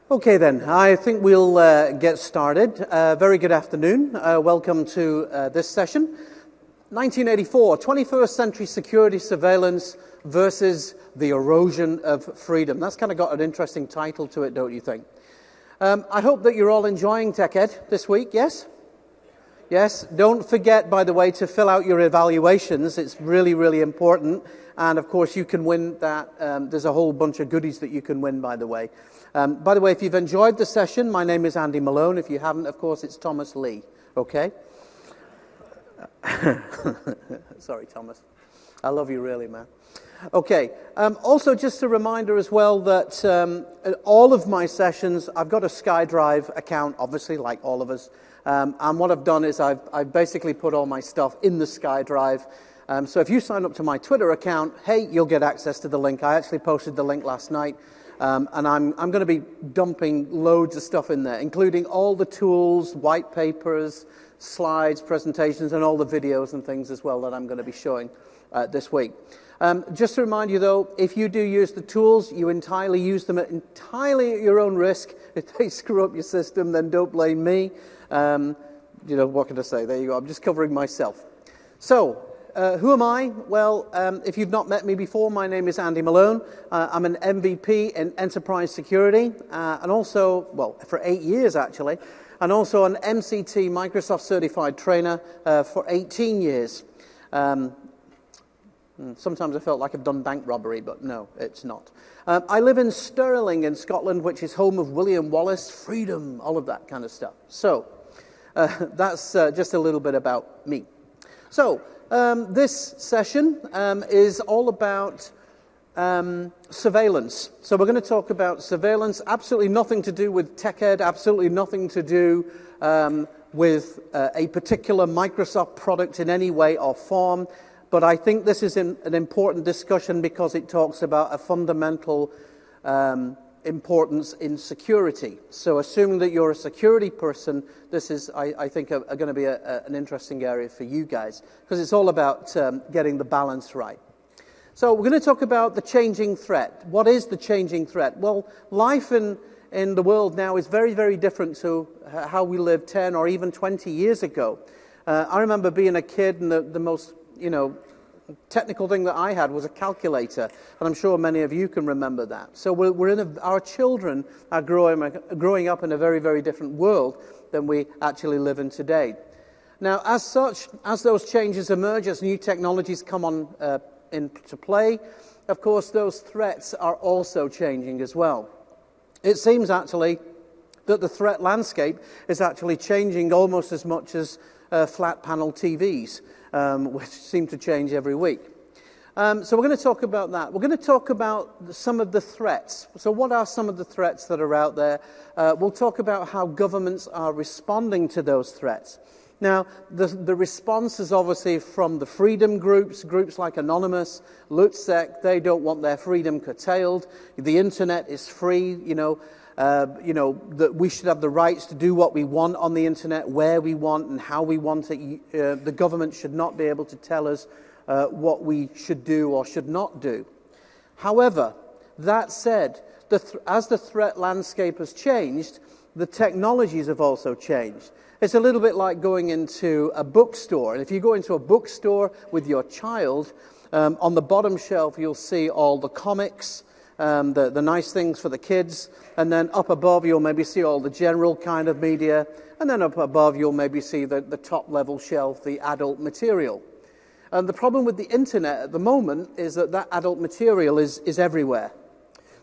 Okay then, I think we'll get started. Very good afternoon. Welcome to this session. 1984, 21st Century Security Surveillance versus the Erosion of Freedom. That's kind of got an interesting title to it, don't you think? I hope that you're all enjoying TechEd this week, yes? Yes. Don't forget, by the way, to fill out your evaluations. It's really, really important. And, of course, you can win that. There's a whole bunch of goodies that you can win, by the way. By the way, if you've enjoyed the session, my name is Andy Malone. If you haven't, of course, it's Thomas Lee. Okay? Sorry, Thomas. I love you really, man. Okay. Also, just a reminder as well that at all of my sessions, I've got a SkyDrive account, obviously, like all of us. And what I've done is I've basically put all my stuff in the SkyDrive. So if you sign up to my Twitter account, hey, you'll get access to the link. I actually posted the link last night. And I'm going to be dumping loads of stuff in there, including all the tools, white papers, slides, presentations, and all the videos and things as well that I'm going to be showing this week. Just to remind you, though, if you do use the tools, you entirely use them entirely at your own risk. If they screw up your system, then don't blame me. What can I say? There you go. I'm just covering myself. So, who am I? Well, if you've not met me before, my name is Andy Malone. I'm an MVP in enterprise security, and also, well, for 8 years actually, and also an MCT Microsoft certified trainer for 18 years. Sometimes I felt like I've done bank robbery, but no, it's not. I live in Stirling in Scotland, which is home of William Wallace, freedom, all of that kind of stuff. So, that's just a little bit about me. So, this session is all about surveillance. So we're going to talk about surveillance, absolutely nothing to do with TechEd, absolutely nothing to do with a particular Microsoft product in any way or form. But I think this is an important discussion because it talks about a fundamental importance in security. So assuming that you're a security person, this is, I think, going to be an interesting area for you guys because it's all about getting the balance right. So we're going to talk about the changing threat. What is the changing threat? Well, life in the world now is very, very different to how we lived 10 or even 20 years ago. I remember being a kid and the most, technical thing that I had was a calculator, and I'm sure many of you can remember that. So our children are growing up in a very, very different world than we actually live in today. Now, as such, as those changes emerge, as new technologies come on into play, of course, those threats are also changing as well. It seems actually that the threat landscape is actually changing almost as much as flat panel TVs. Which seem to change every week. So we're going to talk about that. We're going to talk about some of the threats. So what are some of the threats that are out there? We'll talk about how governments are responding to those threats. Now, the response is obviously from the freedom groups like Anonymous, Lutsec. They don't want their freedom curtailed. The internet is free, that we should have the rights to do what we want on the internet, where we want and how we want it. The government should not be able to tell us what we should do or should not do. However, that said, as the threat landscape has changed, the technologies have also changed. It's a little bit like going into a bookstore. And if you go into a bookstore with your child, on the bottom shelf you'll see all the comics, the nice things for the kids, and then up above you'll maybe see all the general kind of media, and then up above you'll maybe see the top level shelf, the adult material. And the problem with the internet at the moment is that adult material is everywhere.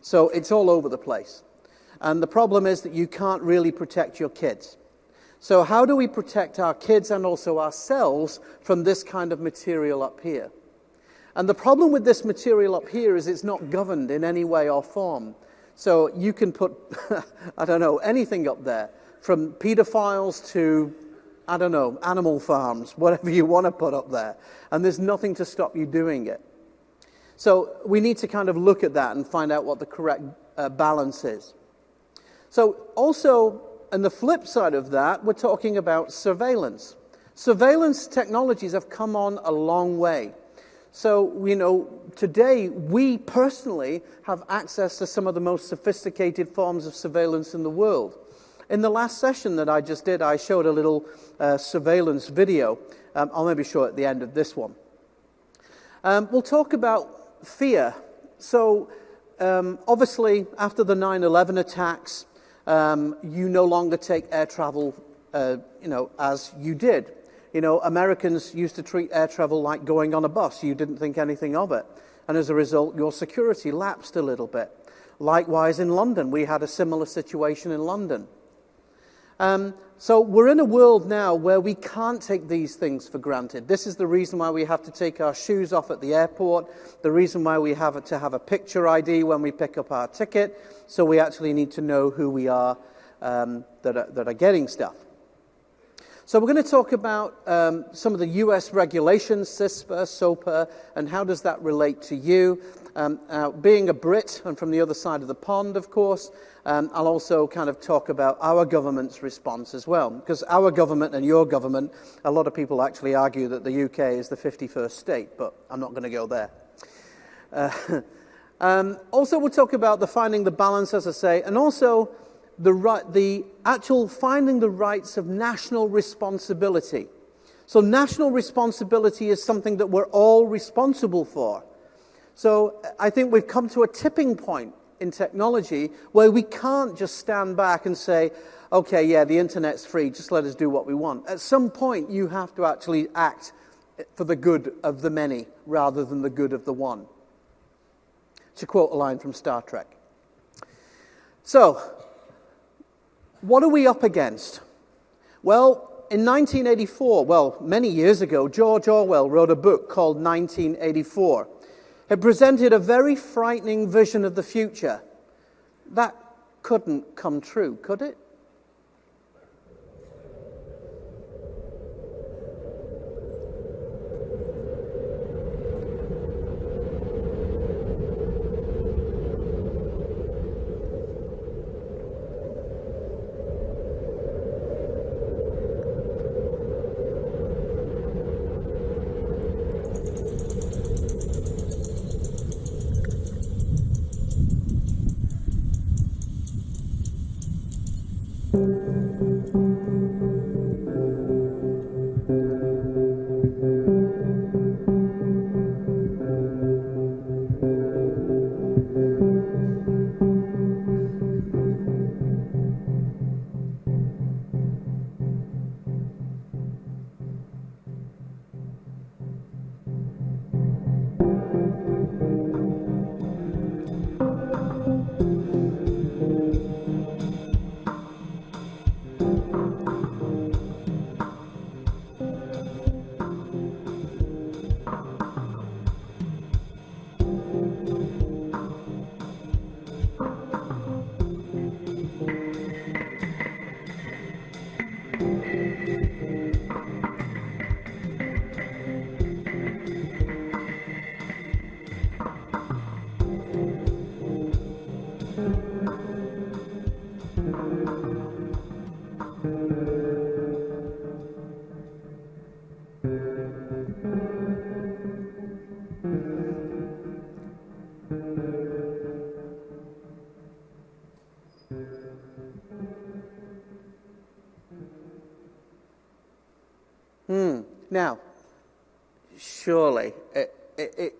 So it's all over the place. And the problem is that you can't really protect your kids. So how do we protect our kids and also ourselves from this kind of material up here? And the problem with this material up here is it's not governed in any way or form. So you can put, anything up there, from pedophiles to, animal farms, whatever you want to put up there. And there's nothing to stop you doing it. So we need to kind of look at that and find out what the correct balance is. So also, on the flip side of that, we're talking about surveillance. Surveillance technologies have come on a long way. So, you know, today we personally have access to some of the most sophisticated forms of surveillance in the world. In the last session that I just did, I showed a little surveillance video. I'll maybe show it at the end of this one. We'll talk about fear. So, obviously, after the 9/11 attacks, you no longer take air travel, you know, as you did. You know, Americans used to treat air travel like going on a bus. You didn't think anything of it. And as a result, your security lapsed a little bit. Likewise, in London, we had a similar situation in London. So we're in a world now where we can't take these things for granted. This is the reason why we have to take our shoes off at the airport, the reason why we have to have a picture ID when we pick up our ticket, so we actually need to know who we are that are getting stuff. So we're going to talk about some of the U.S. regulations, CISPA, SOPA, and how does that relate to you. Being a Brit and from the other side of the pond, of course, I'll also kind of talk about our government's response as well. Because our government and your government, a lot of people actually argue that the UK is the 51st state, but I'm not going to go there. Also, we'll talk about the finding the balance, as I say, and also the actual finding the rights of national responsibility. So national responsibility is something that we're all responsible for. So I think we've come to a tipping point in technology where we can't just stand back and say, okay, yeah, the internet's free, just let us do what we want. At some point, you have to actually act for the good of the many rather than the good of the one. To quote a line from Star Trek. So, what are we up against? Well, in 1984, well, many years ago, George Orwell wrote a book called 1984. It presented a very frightening vision of the future. That couldn't come true, could it? Now, surely, it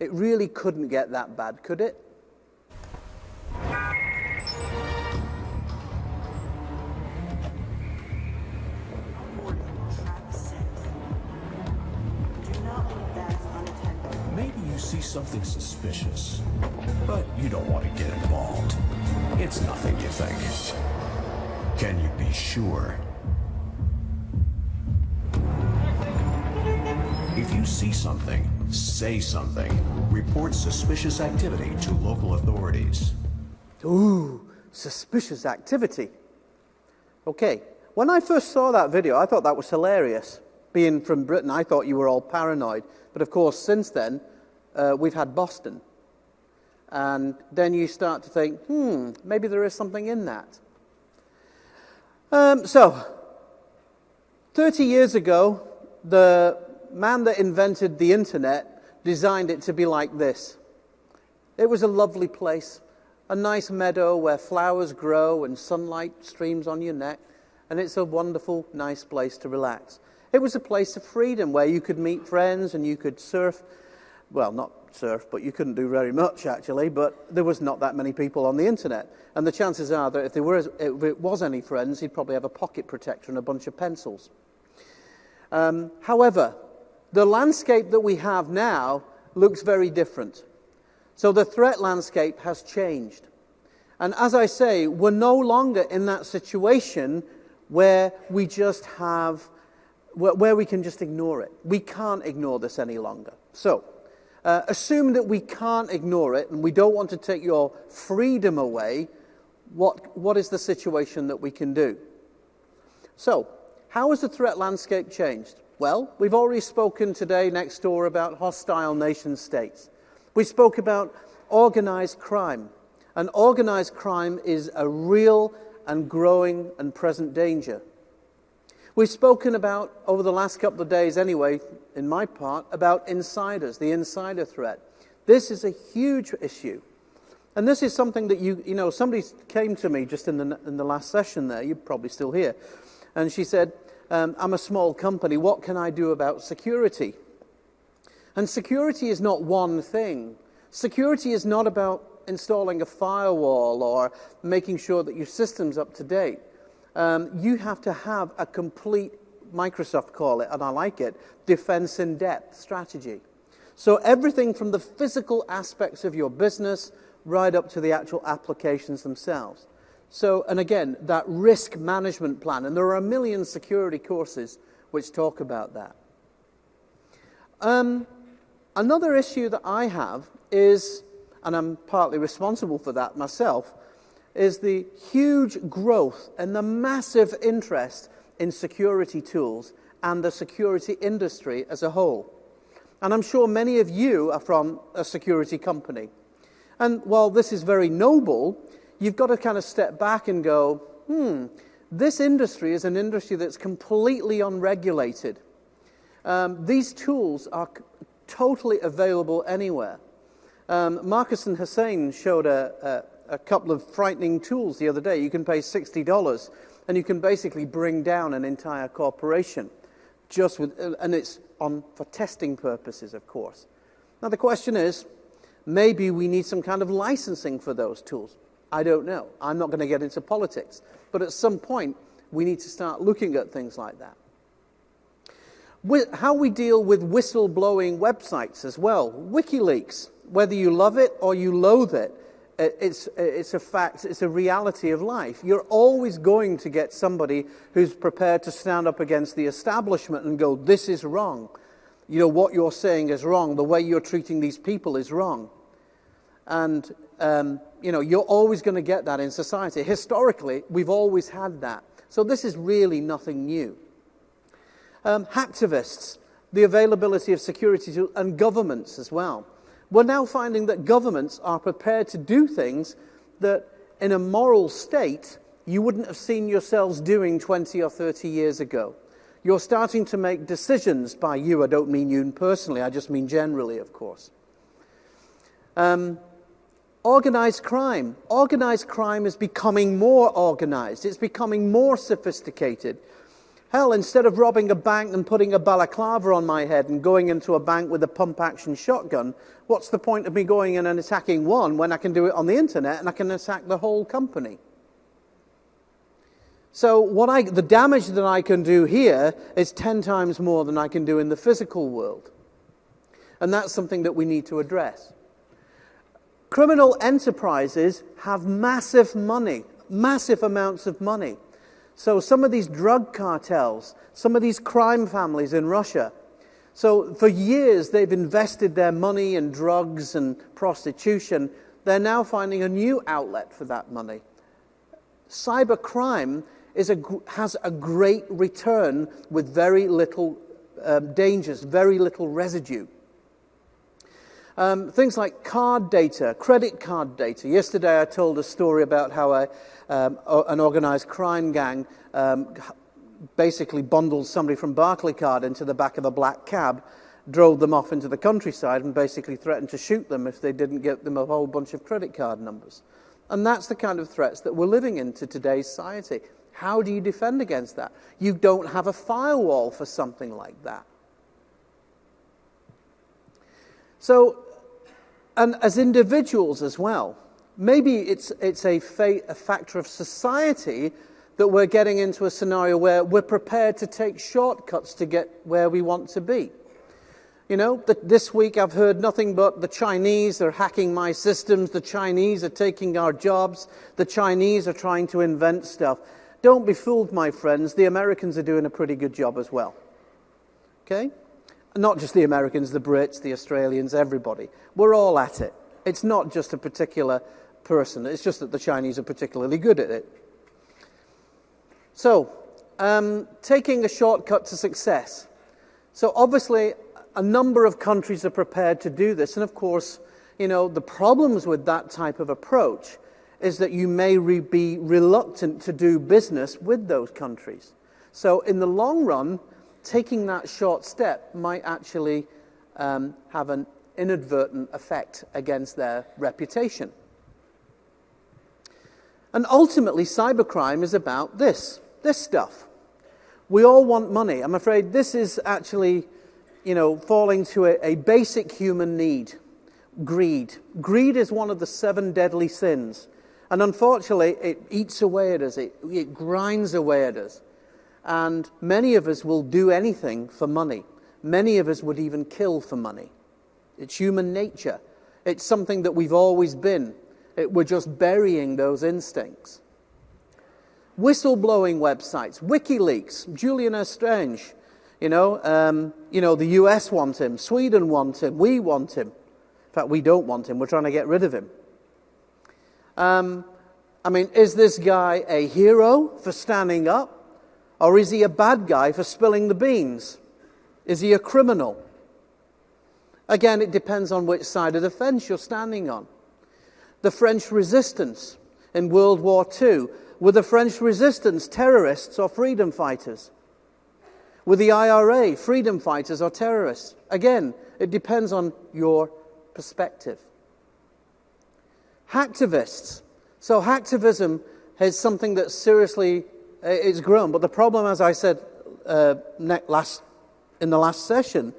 really couldn't get that bad, could it? Maybe you see something suspicious, but you don't want to get involved. It's nothing, you think. Can you be sure? If you see something, say something. Report suspicious activity to local authorities. Ooh, suspicious activity. Okay, when I first saw that video, I thought that was hilarious. Being from Britain, I thought you were all paranoid. But of course, since then, we've had Boston. And then you start to think, maybe there is something in that. So, 30 years ago, the man that invented the internet designed it to be like this. It was a lovely place, a nice meadow where flowers grow and sunlight streams on your neck, and it's a wonderful, nice place to relax. It was a place of freedom where you could meet friends and you could surf. Well, not surf, but you couldn't do very much, actually, but there was not that many people on the internet. And the chances are that if it was any friends, he'd probably have a pocket protector and a bunch of pencils. However, the landscape that we have now looks very different. So the threat landscape has changed. And as I say, we're no longer in that situation where we just have, where we can just ignore it. We can't ignore this any longer. So, assume that we can't ignore it and we don't want to take your freedom away. What is the situation that we can do? So, how has the threat landscape changed? Well, we've already spoken today next door about hostile nation states. We spoke about organized crime. And organized crime is a real and growing and present danger. We've spoken about, over the last couple of days anyway, in my part, about insiders, the insider threat. This is a huge issue. And this is something that somebody came to me just in the last session there, you're probably still here, and she said, I'm a small company, what can I do about security? And security is not one thing. Security is not about installing a firewall or making sure that your system's up to date. You have to have a complete, Microsoft call it, and I like it, defense in depth strategy. So everything from the physical aspects of your business right up to the actual applications themselves. So, and again, that risk management plan, and there are a million security courses which talk about that. Another issue that I have is, and I'm partly responsible for that myself, is the huge growth and the massive interest in security tools and the security industry as a whole. And I'm sure many of you are from a security company. And while this is very noble, you've got to kind of step back and go, this industry is an industry that's completely unregulated. These tools are totally available anywhere. Marcus and Hussein showed a couple of frightening tools the other day. You can pay $60 and you can basically bring down an entire corporation just with, and it's for testing purposes, of course. Now the question is, maybe we need some kind of licensing for those tools. I don't know. I'm not going to get into politics. But at some point, we need to start looking at things like that. How we deal with whistleblowing websites as well. WikiLeaks, whether you love it or you loathe it, it's a fact, it's a reality of life. You're always going to get somebody who's prepared to stand up against the establishment and go, this is wrong. You know, what you're saying is wrong. The way you're treating these people is wrong. And, you're always going to get that in society. Historically, we've always had that. So this is really nothing new. Hacktivists, the availability of security tools, and governments as well. We're now finding that governments are prepared to do things that in a moral state you wouldn't have seen yourselves doing 20 or 30 years ago. You're starting to make decisions, by you, I don't mean you personally, I just mean generally, of course. Organized crime. Organized crime is becoming more organized. It's becoming more sophisticated. Hell, instead of robbing a bank and putting a balaclava on my head and going into a bank with a pump-action shotgun, what's the point of me going in and attacking one when I can do it on the internet and I can attack the whole company? So the damage that I can do here is 10 times more than I can do in the physical world. And that's something that we need to address. Criminal enterprises have massive money, massive amounts of money. So some of these drug cartels, some of these crime families in Russia, so for years they've invested their money in drugs and prostitution. They're now finding a new outlet for that money. Cybercrime has a great return with very little dangers, very little residue. Things like card data, credit card data. Yesterday I told a story about how an organized crime gang basically bundled somebody from Barclaycard into the back of a black cab drove them off into the countryside and basically threatened to shoot them if they didn't get them a whole bunch of credit card numbers. And that's the kind of threats that we're living into today's society. How do you defend against that? You don't have a firewall for something like that. So, and as individuals as well, maybe it's a factor of society that we're getting into a scenario where we're prepared to take shortcuts to get where we want to be. You know, this week I've heard nothing but the Chinese are hacking my systems, the Chinese are taking our jobs, the Chinese are trying to invent stuff. Don't be fooled, my friends, the Americans are doing a pretty good job as well. Okay? Not just the Americans, the Brits, the Australians, everybody. We're all at it. It's not just a particular person, it's just that the Chinese are particularly good at it. So, taking a shortcut to success. So obviously, a number of countries are prepared to do this. And of course, you know, the problems with that type of approach is that you may be reluctant to do business with those countries. So in the long run, taking that short step might actually have an inadvertent effect against their reputation. And ultimately, cybercrime is about this stuff. We all want money. I'm afraid this is actually, you know, falling to a basic human need. Greed. Greed is one of the 7 deadly sins. And unfortunately, it eats away at us. It grinds away at us. And many of us will do anything for money. Many of us would even kill for money. It's human nature. It's something that we've always been. We're just burying those instincts. Whistleblowing websites, WikiLeaks, Julian Assange. You know, the US want him, Sweden want him, we want him. In fact, we don't want him. We're trying to get rid of him. I mean, is this guy a hero for standing up? Or is he a bad guy for spilling the beans? Is he a criminal? Again, it depends on which side of the fence you're standing on. The French resistance in World War II. Were the French resistance terrorists or freedom fighters? Were the IRA freedom fighters or terrorists? Again, it depends on your perspective. Hacktivists. So hacktivism is something that seriously is grown. But the problem, as I said in the last session,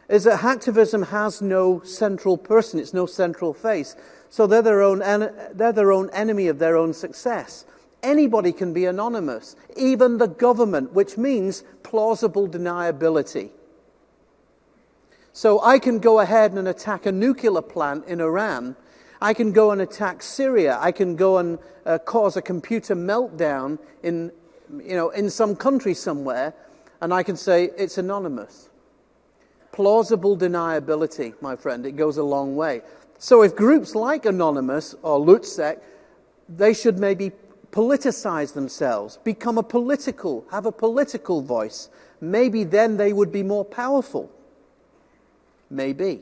is that hacktivism has no central person. It's no central face. So they're their own enemy of their own success. Anybody can be anonymous, even the government, which means plausible deniability. So I can go ahead and attack a nuclear plant in Iran. I can go and attack Syria. I can go and cause a computer meltdown in some country somewhere, and I can say it's anonymous. Plausible deniability, my friend, it goes a long way. So if groups like Anonymous or Lutzek, they should maybe politicize themselves, have a political voice. Maybe then they would be more powerful. Maybe.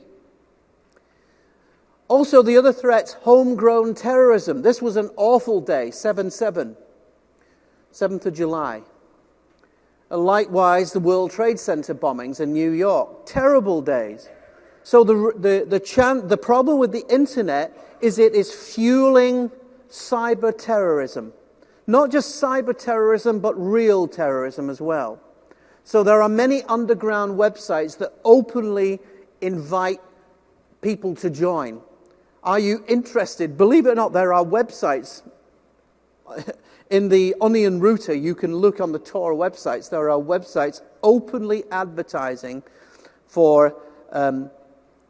Also, the other threats, homegrown terrorism. This was an awful day, 7/7, 7th of July. Likewise, the World Trade Center bombings in New York. Terrible days. So the problem with the internet is it is fueling cyber terrorism. Not just cyber terrorism, but real terrorism as well. So there are many underground websites that openly invite people to join. Are you interested? Believe it or not, there are websites. In the Onion Router, you can look on the Tor websites. There are websites openly advertising for,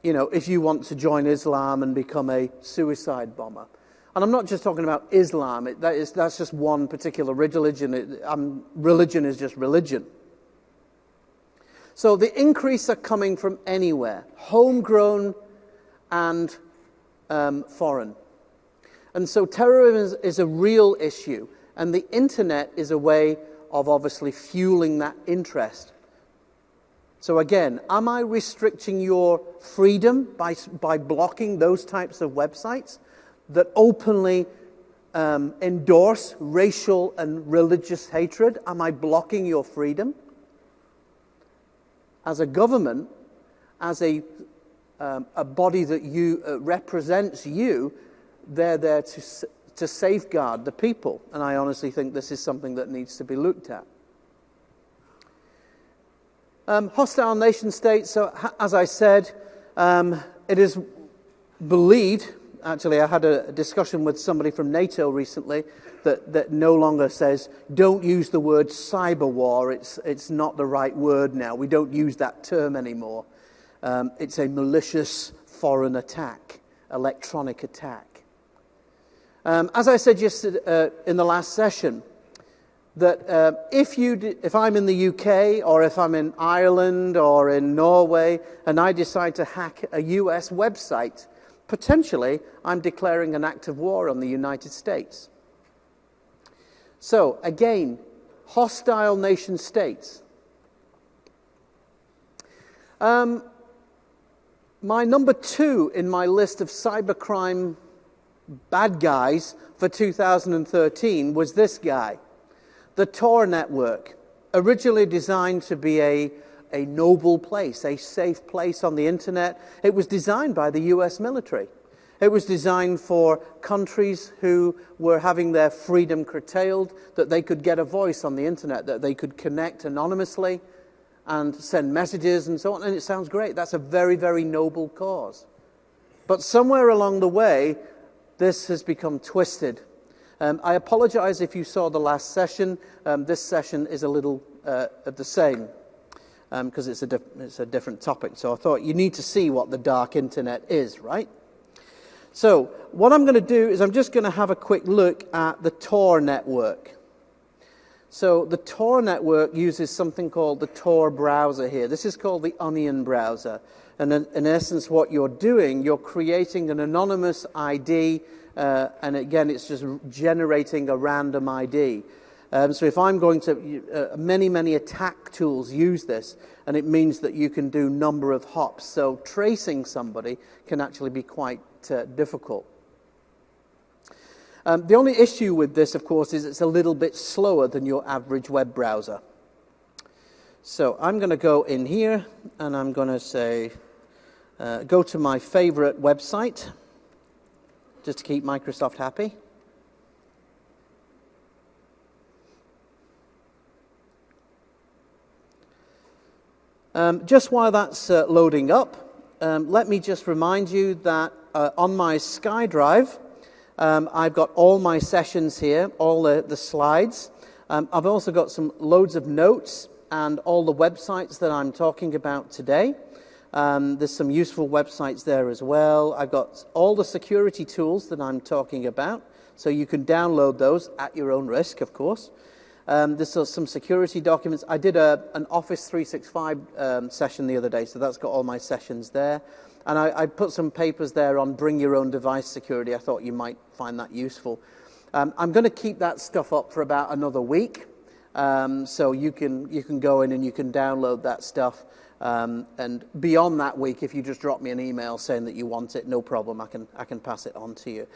if you want to join Islam and become a suicide bomber. And I'm not just talking about Islam. That's just one particular religion. Religion is just religion. So the increase are coming from anywhere, homegrown and foreign. And so terrorism is a real issue. And the internet is a way of obviously fueling that interest. So again, am I restricting your freedom by blocking those types of websites that openly endorse racial and religious hatred? Am I blocking your freedom? As a government, as a body that represents you, they're there to safeguard the people. And I honestly think this is something that needs to be looked at. Hostile nation states, so as I said, it is believed, actually I had a discussion with somebody from NATO recently that no longer says, don't use the word cyber war, it's not the right word now, we don't use that term anymore. It's a malicious foreign attack, electronic attack. As I said yesterday in the last session, that if I'm in the UK or if I'm in Ireland or in Norway and I decide to hack a US website, potentially I'm declaring an act of war on the United States. So again, hostile nation states. My number 2 in my list of cybercrime bad guys for 2013 was this guy. The Tor network, originally designed to be a noble place, a safe place on the internet. It was designed by the US military. It was designed for countries who were having their freedom curtailed, that they could get a voice on the internet, that they could connect anonymously and send messages and so on. And it sounds great. That's a very, very noble cause. But somewhere along the way, this has become twisted. I apologize if you saw the last session. This session is a little the same because it's a different topic. So I thought you need to see what the dark internet is, right? So what I'm going to do is I'm just going to have a quick look at the Tor network. So the Tor network uses something called the Tor browser here. This is called the Onion browser. And in essence, what you're doing, you're creating an anonymous ID. And again, it's just generating a random ID. So if I'm going to, many attack tools use this, and it means that you can do number of hops. So tracing somebody can actually be quite difficult. The only issue with this, of course, is it's a little bit slower than your average web browser. So I'm going to go in here, and I'm going to say, go to my favorite website, just to keep Microsoft happy. Just while that's loading up, let me just remind you that on my SkyDrive, I've got all my sessions here, all the slides. I've also got loads of notes and all the websites that I'm talking about today. There's some useful websites there as well. I've got all the security tools that I'm talking about, so you can download those at your own risk, of course. There's some security documents. I did an Office 365 session the other day, so that's got all my sessions there. And I put some papers there on bring your own device security. I thought you might find that useful. I'm going to keep that stuff up for about another week, so you can go in and you can download that stuff. And beyond that week, if you just drop me an email saying that you want it, no problem, I can pass it on to you.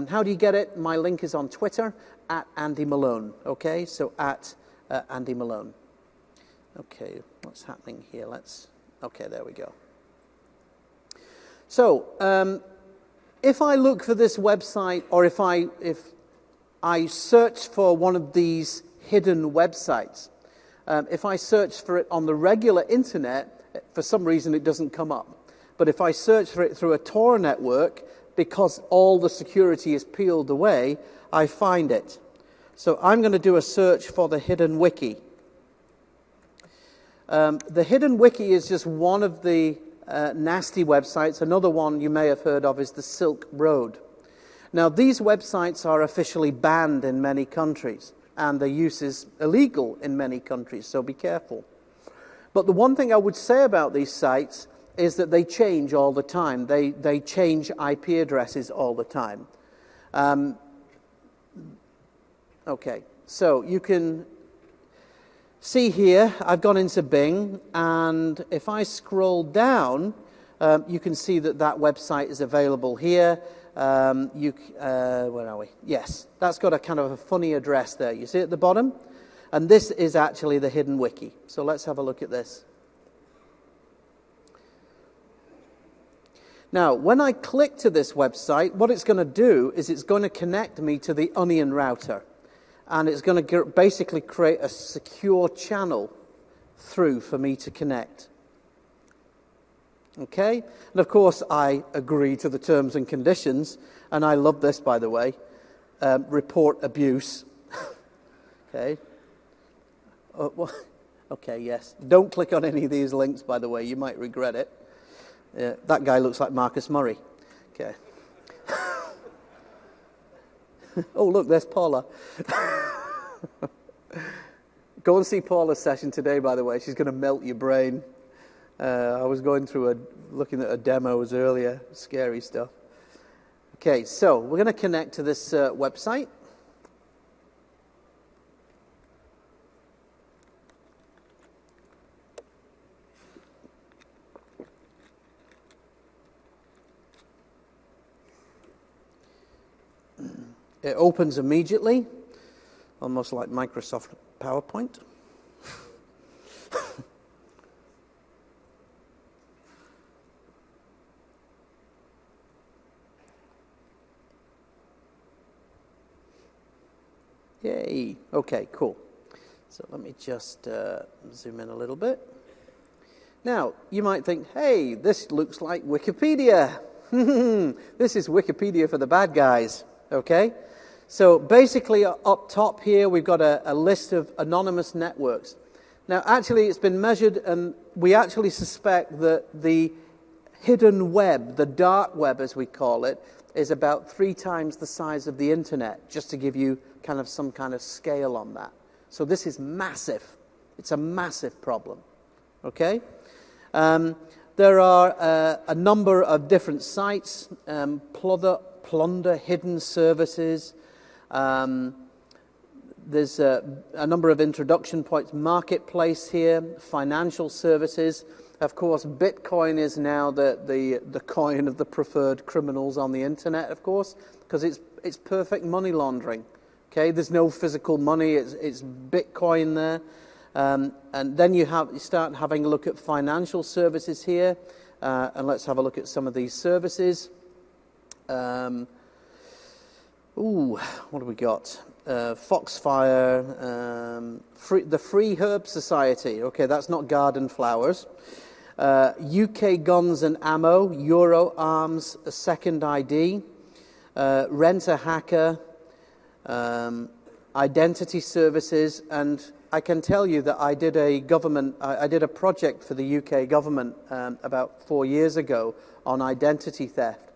How do you get it? My link is on Twitter, at Andy Malone, okay? So at Andy Malone. Okay, what's happening here? Okay, there we go. So, if I look for this website, or if I search for one of these hidden websites, if I search for it on the regular internet, for some reason it doesn't come up. But if I search for it through a Tor network, because all the security is peeled away, I find it. So I'm going to do a search for the hidden wiki. The hidden wiki is just one of the nasty websites. Another one you may have heard of is the Silk Road. Now, these websites are officially banned in many countries, and their use is illegal in many countries, so be careful. But the one thing I would say about these sites is that they change all the time. They change IP addresses all the time. Okay, so you can see here, I've gone into Bing, and if I scroll down, you can see that website is available here. Where are we? Yes, that's got a kind of a funny address there. You see at the bottom? And this is actually the hidden wiki. So let's have a look at this. Now, when I click to this website, what it's going to do is it's going to connect me to the Onion router. And it's going to basically create a secure channel through for me to connect. Okay? And of course, I agree to the terms and conditions. And I love this, by the way. Report abuse. Okay? Okay, yes. Don't click on any of these links, by the way. You might regret it. That guy looks like Marcus Murray. Okay. Oh, look, there's Paula. Go and see Paula's session today, by the way. She's going to melt your brain. I was going through looking at her demos earlier. Scary stuff. Okay, so we're going to connect to this website. It opens immediately, almost like Microsoft PowerPoint. Yay. Okay, cool. So let me just zoom in a little bit. Now, you might think, hey, this looks like Wikipedia. This is Wikipedia for the bad guys, okay? So basically up top here we've got a list of anonymous networks. Now actually it's been measured and we actually suspect that the hidden web, the dark web as we call it, is about 3 times the size of the internet, just to give you kind of some kind of scale on that. So this is massive. It's a massive problem, okay? There are a number of different sites, plunder hidden services. There's a number of introduction points. Marketplace here, financial services. Of course, Bitcoin is now the coin of the preferred criminals on the internet, of course, because it's perfect money laundering. Okay, there's no physical money. It's Bitcoin there. And then you start having a look at financial services here. And let's have a look at some of these services. What have we got? Foxfire, the Free Herb Society. Okay, that's not garden flowers. UK Guns and Ammo, Euro Arms, a Second ID, Rent a Hacker, Identity Services, and I can tell you that I did a project for the UK government about 4 years ago on identity theft.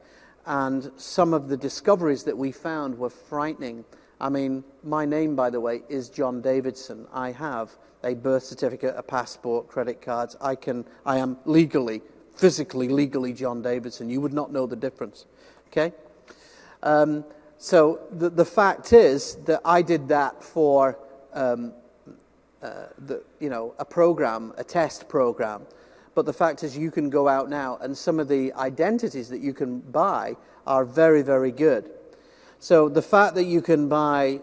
And some of the discoveries that we found were frightening. I mean, my name, by the way, is John Davidson. I have a birth certificate, a passport, credit cards. I am physically legally John Davidson. You would not know the difference, okay? So the fact is that I did that for a program, a test program. But the fact is you can go out now and some of the identities that you can buy are very, very good. So the fact that you can buy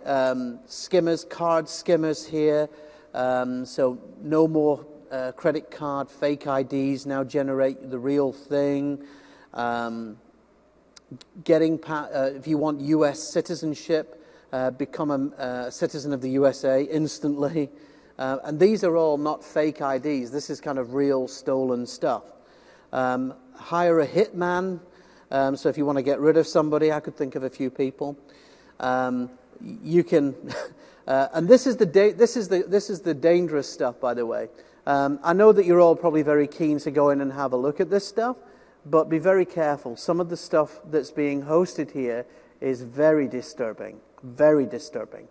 skimmers, card skimmers here, so no more credit card fake IDs now generate the real thing. If you want U.S. citizenship, become a citizen of the USA instantly. And these are all not fake IDs. This is kind of real stolen stuff. Hire a hitman. So if you want to get rid of somebody, I could think of a few people. You can, and this is the dangerous stuff, by the way. I know that you're all probably very keen to go in and have a look at this stuff, but be very careful. Some of the stuff that's being hosted here is very disturbing, very disturbing.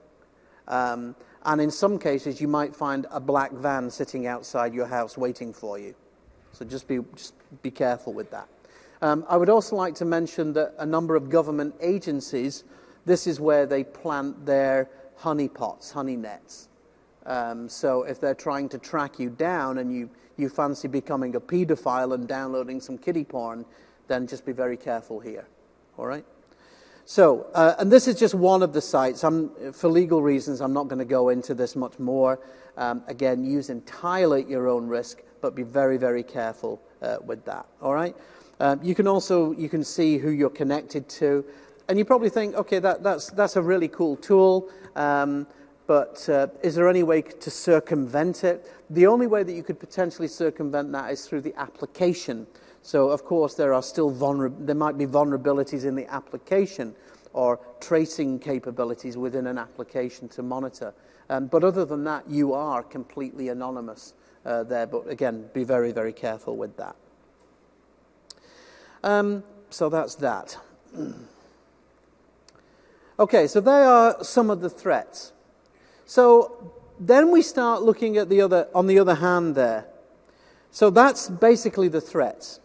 And in some cases, you might find a black van sitting outside your house waiting for you. So just be careful with that. I would also like to mention that a number of government agencies, this is where they plant their honeypots, honey nets. So if they're trying to track you down and you fancy becoming a pedophile and downloading some kiddie porn, then just be very careful here. All right? So, and this is just one of the sites. For legal reasons, I'm not going to go into this much more. Again, use entirely at your own risk, but be very, very careful with that. All right. You can see who you're connected to, and you probably think, okay, that's a really cool tool. But is there any way to circumvent it? The only way that you could potentially circumvent that is through the application. So, of course, there might be vulnerabilities in the application or tracing capabilities within an application to monitor. But other than that, you are completely anonymous there. But again, be very, very careful with that. So that's that. Okay, so there are some of the threats. So then we start looking at on the other hand there. So that's basically the threats.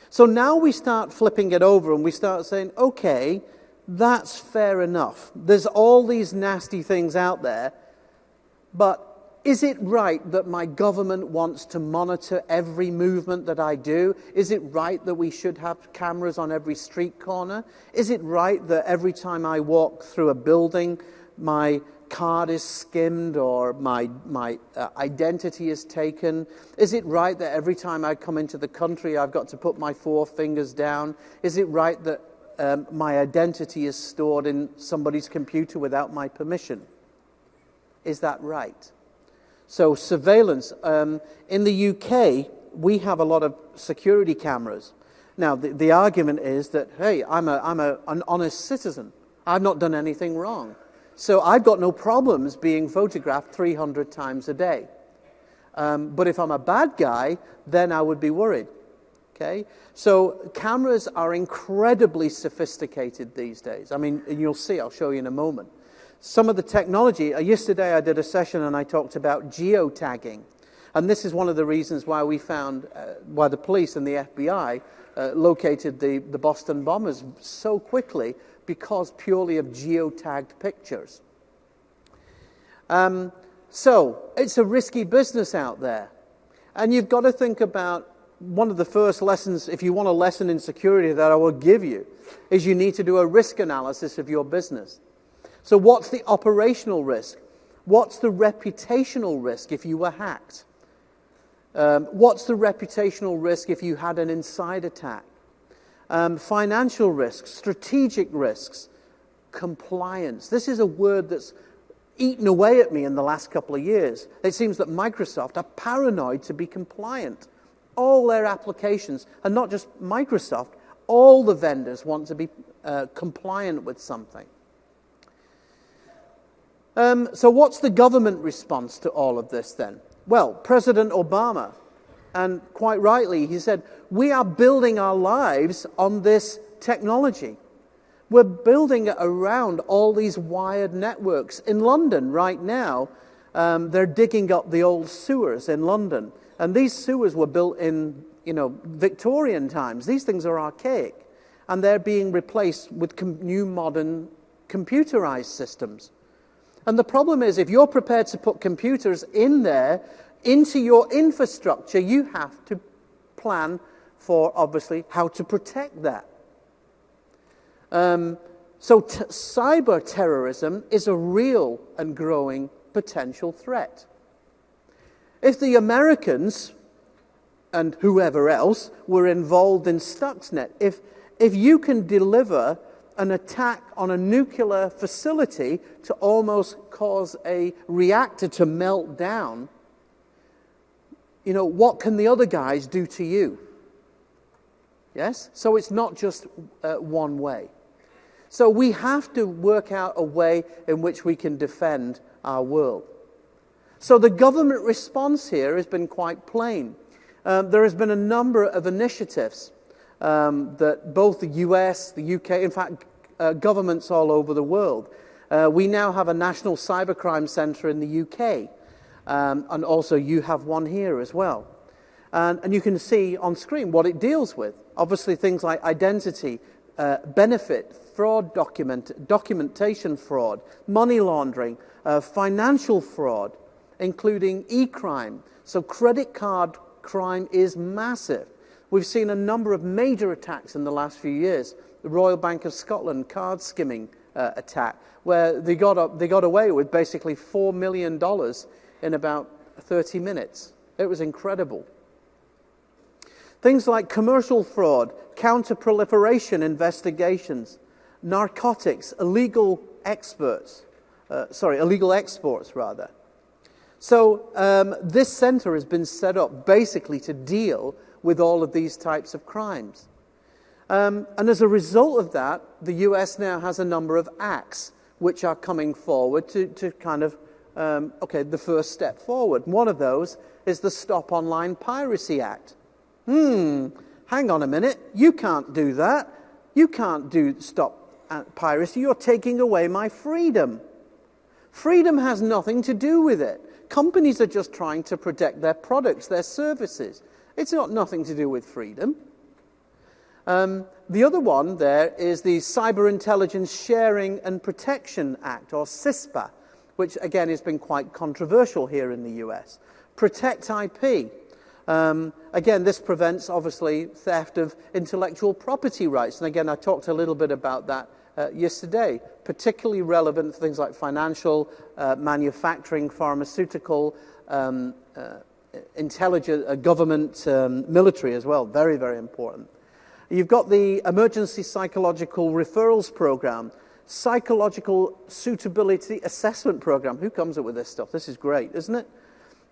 So now we start flipping it over and we start saying, okay, that's fair enough. There's all these nasty things out there, but is it right that my government wants to monitor every movement that I do? Is it right that we should have cameras on every street corner? Is it right that every time I walk through a building, my card is skimmed or my identity is taken? Is it right that every time I come into the country I've got to put my 4 fingers down? Is it right that my identity is stored in somebody's computer without my permission? Is that right? So surveillance. In the UK, we have a lot of security cameras. Now, the argument is that, hey, I'm an honest citizen. I've not done anything wrong. So I've got no problems being photographed 300 times a day. But if I'm a bad guy, then I would be worried. Okay? So cameras are incredibly sophisticated these days. I mean, and you'll see, I'll show you in a moment. Some of the technology, yesterday I did a session and I talked about geotagging. And this is one of the reasons why we found, why the police and the FBI located the Boston bombers so quickly, because purely of geotagged pictures. So it's a risky business out there. And you've got to think about one of the first lessons, if you want a lesson in security that I will give you, is you need to do a risk analysis of your business. So what's the operational risk? What's the reputational risk if you were hacked? What's the reputational risk if you had an inside attack? Financial risks, strategic risks, compliance. This is a word that's eaten away at me in the last couple of years. It seems that Microsoft are paranoid to be compliant. All their applications, and not just Microsoft, all the vendors want to be compliant with something. So what's the government response to all of this then? Well, President Obama, and quite rightly, he said, we are building our lives on this technology. We're building it around all these wired networks. In London right now, they're digging up the old sewers in London. And these sewers were built in, Victorian times. These things are archaic. And they're being replaced with new modern computerized systems. And the problem is, if you're prepared to put computers in there, into your infrastructure, you have to plan for, obviously, how to protect that. So cyber terrorism is a real and growing potential threat. If the Americans, and whoever else, were involved in Stuxnet, if you can deliver an attack on a nuclear facility to almost cause a reactor to melt down, what can the other guys do to you? Yes? So it's not just one way. So we have to work out a way in which we can defend our world. So the government response here has been quite plain. There has been a number of initiatives that both the US, the UK, in fact, governments all over the world. We now have a national cybercrime centre in the UK, and also you have one here as well. And you can see on screen what it deals with. Obviously things like identity, benefit, fraud documentation fraud, money laundering, financial fraud, including e-crime. So credit card crime is massive. We've seen a number of major attacks in the last few years the Royal Bank of Scotland card skimming attack, where they got away with basically $4 million in about 30 minutes. It was incredible. Things like commercial fraud, counter-proliferation investigations, narcotics, illegal exports. So this center has been set up basically to deal with all of these types of crimes. And as a result of that, the US now has a number of acts which are coming forward to kind of, the first step forward. One of those is the Stop Online Piracy Act. Hang on a minute. You can't do that. You can't stop piracy. You're taking away my freedom. Freedom has nothing to do with it. Companies are just trying to protect their products, their services. It's got nothing to do with freedom. The other one there is the Cyber Intelligence Sharing and Protection Act, or CISPA, which again has been quite controversial here in the US. Protect IP. Again, this prevents, obviously, theft of intellectual property rights. And again, I talked a little bit about that yesterday, particularly relevant for things like financial, manufacturing, pharmaceutical, intelligence, government, military as well. Very, very important. You've got the Emergency Psychological Referrals Program, Psychological Suitability Assessment Program. Who comes up with this stuff? This is great, isn't it?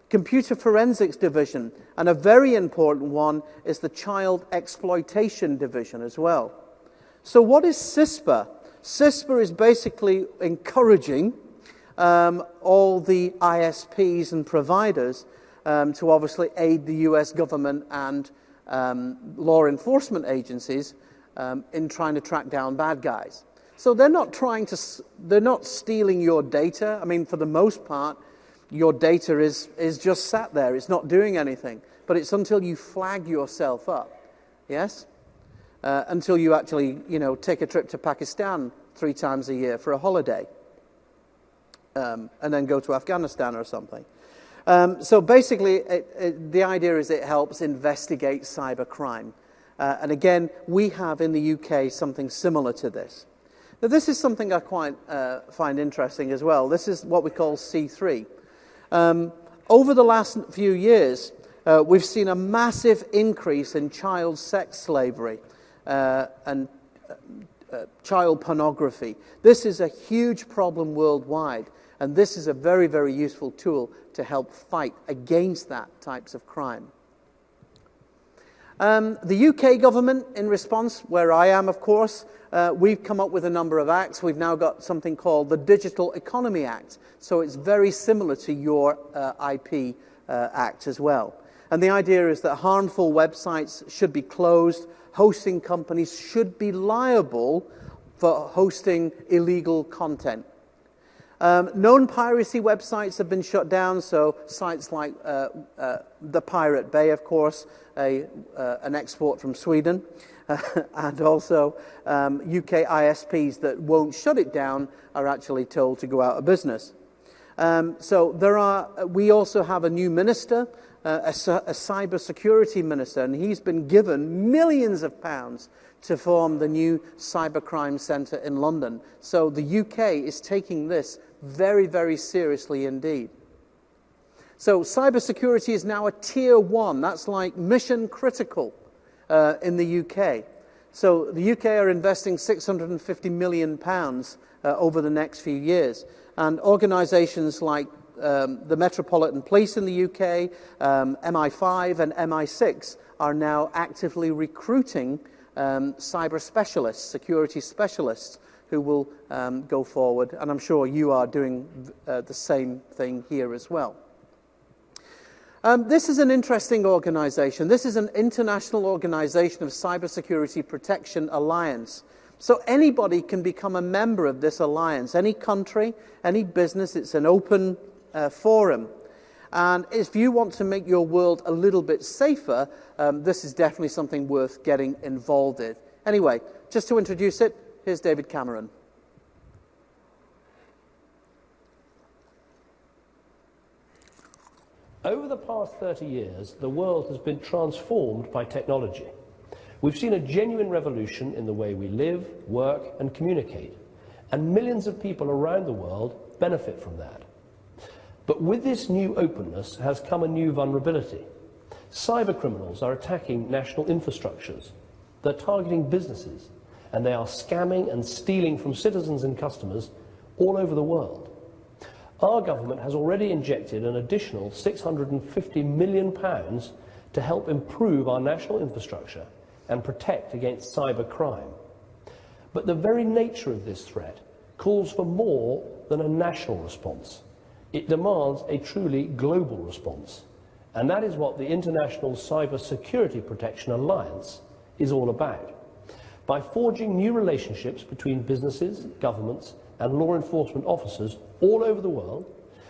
Computer Forensics Division, and a very important one is the Child Exploitation Division as well. So what is CISPA? CISPA is basically encouraging all the ISPs and providers to obviously aid the US government and law enforcement agencies in trying to track down bad guys. So they're not stealing your data. I mean, for the most part, your data is just sat there. It's not doing anything. But it's until you flag yourself up, yes? Until you actually, take a trip to Pakistan 3 times a year for a holiday, and then go to Afghanistan or something. So basically, the idea is it helps investigate cybercrime. And again, we have in the UK something similar to this. Now, this is something I quite find interesting as well. This is what we call C3. Over the last few years, we've seen a massive increase in child sex slavery and child pornography. This is a huge problem worldwide, and this is a very, very useful tool to help fight against that types of crime. The UK government, in response, where I am, of course, we've come up with a number of acts. We've now got something called the Digital Economy Act. So it's very similar to your IP Act as well. And the idea is that harmful websites should be closed. Hosting companies should be liable for hosting illegal content. Known piracy websites have been shut down, so sites like the Pirate Bay, of course, an export from Sweden, and also UK ISPs that won't shut it down are actually told to go out of business. So we also have a new minister, a cybersecurity minister, and he's been given millions of pounds to form the new cybercrime centre in London. So the UK is taking this very, very seriously indeed. So cybersecurity is now a tier 1. That's like mission critical in the UK. So the UK are investing £650 million over the next few years. And organisations like the Metropolitan Police in the UK, MI5 and MI6 are now actively recruiting cyber specialists, security specialists, who will go forward. And I'm sure you are doing the same thing here as well. This is an interesting organisation. This is an international organisation of Cybersecurity Protection Alliance. So anybody can become a member of this alliance, any country, any business. It's an open forum. And if you want to make your world a little bit safer, this is definitely something worth getting involved in. Anyway, just to introduce it, here's David Cameron. Over the past 30 years, the world has been transformed by technology. We've seen a genuine revolution in the way we live, work, and communicate, and millions of people around the world benefit from that. But with this new openness has come a new vulnerability. Cybercriminals are attacking national infrastructures. They're targeting businesses, and they are scamming and stealing from citizens and customers all over the world. Our government has already injected an additional £650 million to help improve our national infrastructure and protect against cyber crime. But the very nature of this threat calls for more than a national response. It demands a truly global response. And that is what the International Cyber Security Protection Alliance is all about. By forging new relationships between businesses, governments, and law enforcement officers all over the world,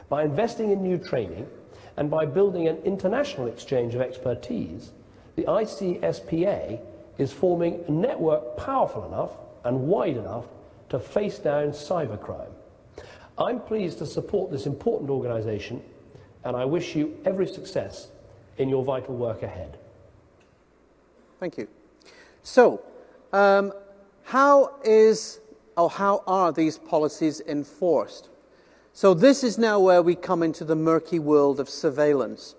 by investing in new training, and by building an international exchange of expertise, the ICSPA is forming a network powerful enough and wide enough to face down cybercrime. I'm pleased to support this important organisation, and I wish you every success in your vital work ahead. Thank you. So, how are these policies enforced? So this is now where we come into the murky world of surveillance.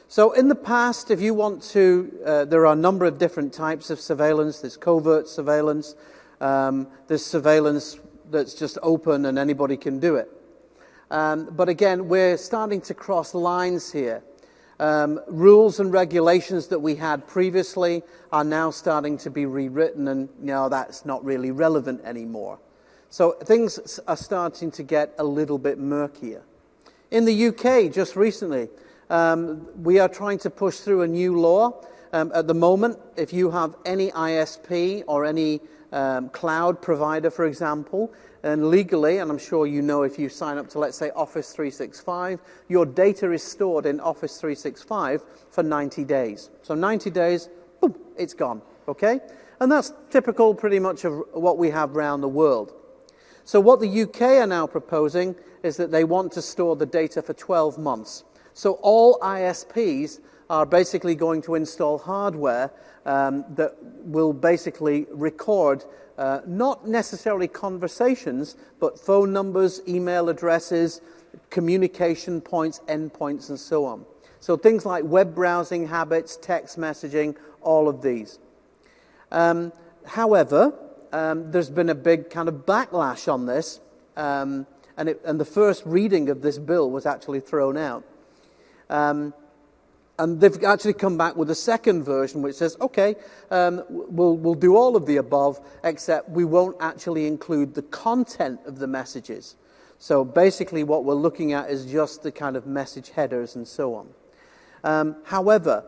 So in the past, if you want to, there are a number of different types of surveillance. There's covert surveillance. There's surveillance that's just open and anybody can do it. But again, we're starting to cross lines here. Rules and regulations that we had previously are now starting to be rewritten, and now that's not really relevant anymore. So things are starting to get a little bit murkier. In the UK, just recently, we are trying to push through a new law. At the moment, if you have any ISP or any cloud provider, for example, and legally, and I'm sure you know if you sign up to, let's say, Office 365, your data is stored in Office 365 for 90 days. So 90 days, boom, it's gone, okay? And that's typical pretty much of what we have around the world. So what the UK are now proposing is that they want to store the data for 12 months. So all ISPs are basically going to install hardware that will basically record not necessarily conversations, but phone numbers, email addresses, communication points, endpoints, and so on. So things like web browsing habits, text messaging, all of these. However, there's been a big kind of backlash on this, and the first reading of this bill was actually thrown out. And they've actually come back with a second version which says, okay, we'll do all of the above, except we won't actually include the content of the messages. So basically what we're looking at is just the kind of message headers and so on. However,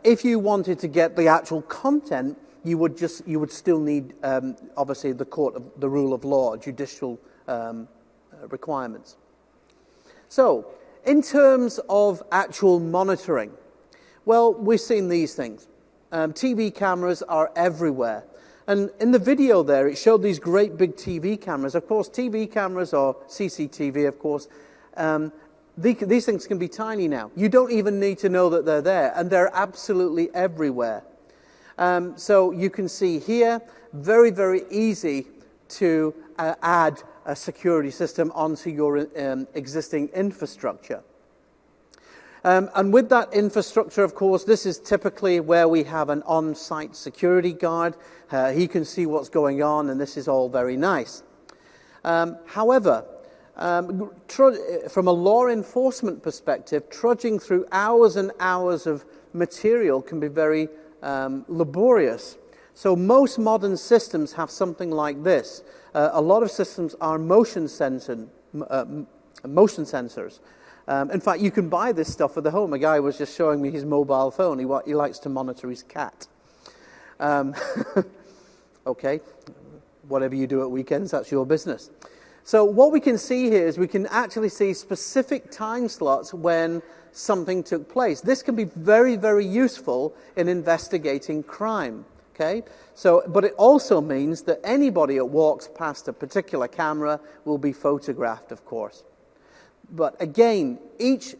if you wanted to get the actual content, you would still need, obviously, the rule of law, judicial requirements. So, in terms of actual monitoring, well, we've seen these things. TV cameras are everywhere. And in the video there, it showed these great big TV cameras. Of course, TV cameras, or CCTV, of course, these things can be tiny now. You don't even need to know that they're there, and they're absolutely everywhere. So you can see here, very, very easy to add a security system onto your existing infrastructure. And with that infrastructure, of course, this is typically where we have an on-site security guard. He can see what's going on, and this is all very nice. However, from a law enforcement perspective, trudging through hours and hours of material can be very laborious. So most modern systems have something like this. A lot of systems are motion sensors. In fact, you can buy this stuff for the home. A guy was just showing me his mobile phone. He likes to monitor his cat. Okay, whatever you do at weekends, that's your business. So what we can see here is we can actually see specific time slots when something took place. This can be very, very useful in investigating crime. Okay? So, but it also means that anybody that walks past a particular camera will be photographed, of course. But again, each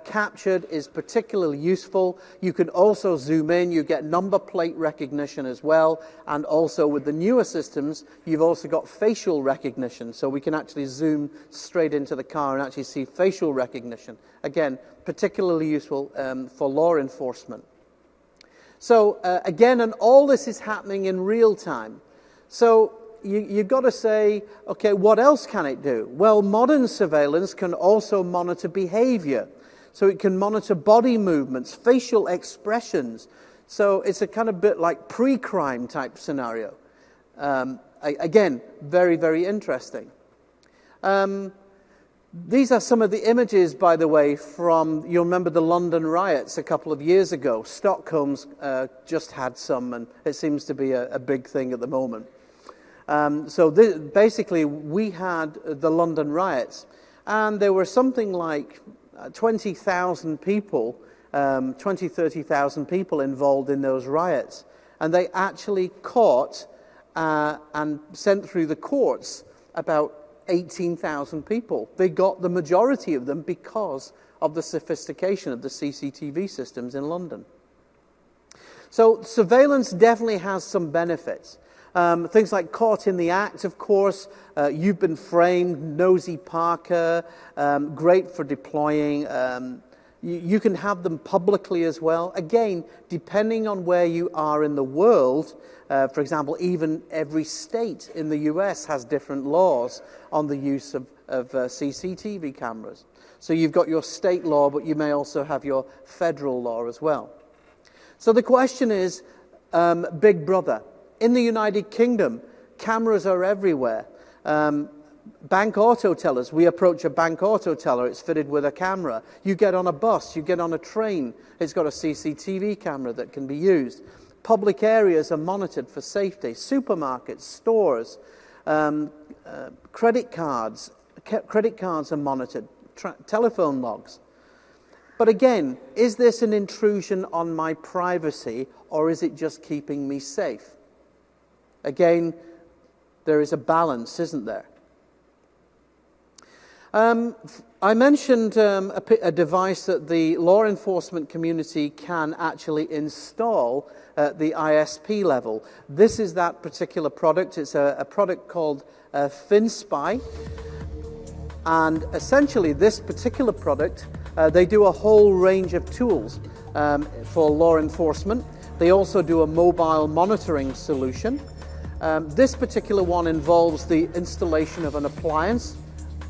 captured is particularly useful. You can also zoom in. You get number plate recognition as well. And also with the newer systems, you've also got facial recognition. So we can actually zoom straight into the car and actually see facial recognition. Again, particularly useful for law enforcement. So again, and all this is happening in real time. So you've got to say, okay, what else can it do? Well, modern surveillance can also monitor behavior. So it can monitor body movements, facial expressions. So it's a kind of bit like pre-crime type scenario. Again, very, very interesting. These are some of the images, by the way, from, you'll remember the London riots a couple of years ago. Stockholm's just had some, and it seems to be a big thing at the moment. So basically, we had the London riots, and there were something like 20,000 people, 30,000 people involved in those riots. And they actually caught and sent through the courts about 18,000 people. They got the majority of them because of the sophistication of the CCTV systems in London. So surveillance definitely has some benefits. Things like caught in the act, of course, you've been framed, Nosy Parker, great for deploying. You can have them publicly as well. Again, depending on where you are in the world, for example, even every state in the US has different laws on the use of CCTV cameras. So you've got your state law, but you may also have your federal law as well. So the question is, Big Brother. In the United Kingdom, cameras are everywhere. Bank auto tellers, we approach a bank auto teller, it's fitted with a camera. You get on a bus, you get on a train, it's got a CCTV camera that can be used. Public areas are monitored for safety. Supermarkets, stores, credit cards are monitored, telephone logs. But again, is this an intrusion on my privacy, or is it just keeping me safe? Again, there is a balance, isn't there? I mentioned a device that the law enforcement community can actually install at the ISP level. This is that particular product. It's a product called FinSpy. And essentially, this particular product, they do a whole range of tools for law enforcement. They also do a mobile monitoring solution. This particular one involves the installation of an appliance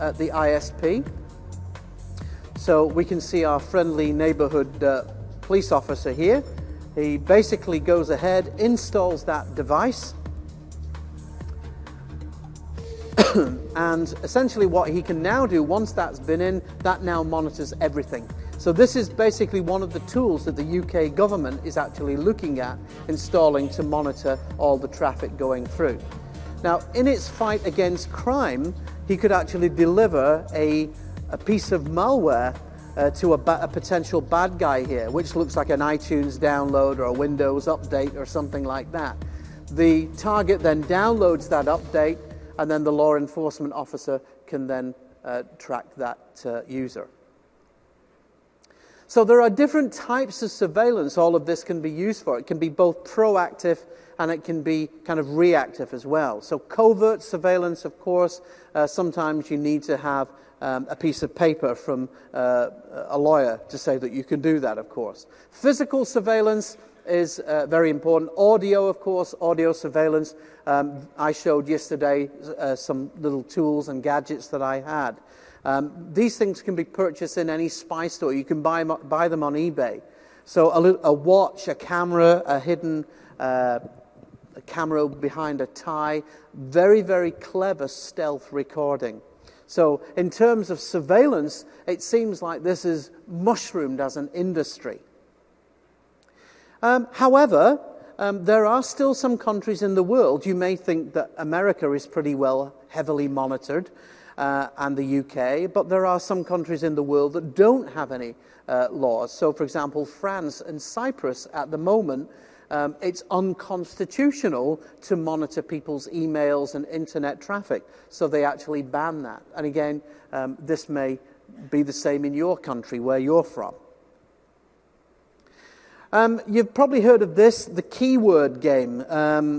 at the ISP. So we can see our friendly neighborhood police officer here. He basically goes ahead, installs that device, and essentially what he can now do, once that's been in, that now monitors everything. So this is basically one of the tools that the UK government is actually looking at installing to monitor all the traffic going through. Now, in its fight against crime, he could actually deliver a piece of malware to a potential bad guy here, which looks like an iTunes download or a Windows update or something like that. The target then downloads that update, and then the law enforcement officer can then track that user. So there are different types of surveillance all of this can be used for. It can be both proactive and it can be kind of reactive as well. So covert surveillance, of course, sometimes you need to have a piece of paper from a lawyer to say that you can do that, of course. Physical surveillance is very important. Audio, of course, audio surveillance. I showed yesterday some little tools and gadgets that I had. These things can be purchased in any spy store. You can buy them on eBay. So a watch, a camera, a hidden a camera behind a tie, very, very clever stealth recording. So in terms of surveillance, it seems like this is mushroomed as an industry. However, there are still some countries in the world, you may think that America is pretty well heavily monitored, and the UK, but there are some countries in the world that don't have any laws. So, for example, France and Cyprus at the moment, it's unconstitutional to monitor people's emails and internet traffic, so they actually ban that. And again, this may be the same in your country where you're from. You've probably heard of this, the keyword game.